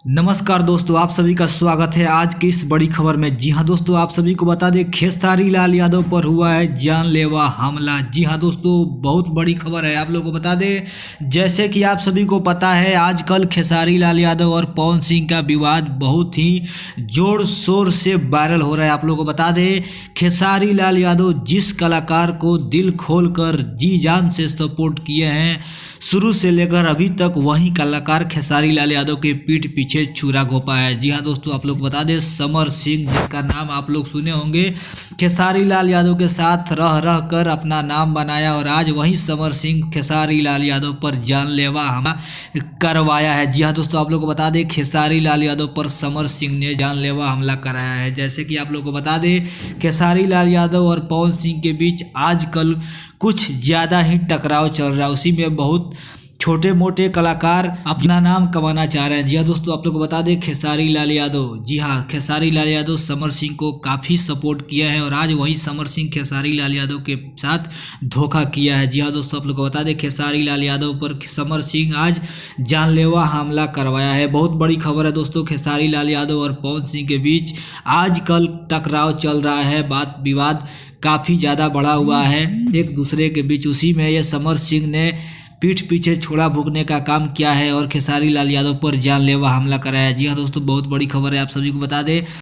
नमस्कार दोस्तों, आप सभी का स्वागत है आज की इस बड़ी खबर में। जी हां दोस्तों, आप सभी को बता दें खेसारी लाल यादव पर हुआ है जानलेवा हमला। जी हां दोस्तों, बहुत बड़ी खबर है। आप लोगों को बता दें, जैसे कि आप सभी को पता है, आजकल खेसारी लाल यादव और पवन सिंह का विवाद बहुत ही जोर शोर से वायरल हो रहा है। आप लोगों को बता दें, खेसारी लाल यादव जिस कलाकार को दिल खोल कर जी जान से सपोर्ट किए हैं शुरू से लेकर अभी तक, वही कलाकार खेसारी लाल यादव के पीठ पीछे छुरा घोंपा है। जी हाँ दोस्तों, आप लोग बता दें, समर सिंह, जिसका नाम आप लोग सुने होंगे, खेसारी लाल यादव के साथ रह रह कर अपना नाम बनाया और आज वही समर सिंह खेसारी लाल यादव पर जानलेवा हमला करवाया है। जी हाँ दोस्तों, आप लोग को बता दें, खेसारी लाल यादव पर समर सिंह ने जानलेवा हमला कराया है। जैसे कि आप लोग को बता दें, खेसारी लाल यादव और पवन सिंह के बीच आजकल कुछ ज़्यादा ही टकराव चल रहा है। उसी में बहुत छोटे मोटे कलाकार अपना नाम कमाना चाह रहे हैं। जी हाँ दोस्तों, आप लोग को बता दें, खेसारी लाल यादव, जी हाँ, खेसारी लाल यादव समर सिंह को काफ़ी सपोर्ट किया है और आज वही समर सिंह खेसारी लाल यादव के साथ धोखा किया है। जी हाँ दोस्तों, आप लोग को बता दें, खेसारी लाल यादव पर समर सिंह आज जानलेवा हमला करवाया है। बहुत बड़ी खबर है दोस्तों, खेसारी लाल यादव और पवन सिंह के बीच आजकल टकराव चल रहा है, बात विवाद काफ़ी ज़्यादा बढ़ा हुआ है एक दूसरे के बीच। उसी में ये समर सिंह ने पीठ पीछे छोड़ा भूकने का काम किया है और खेसारी लाल यादव पर जानलेवा हमला कराया है। जी हाँ दोस्तों, बहुत बड़ी खबर है, आप सभी को बता दें।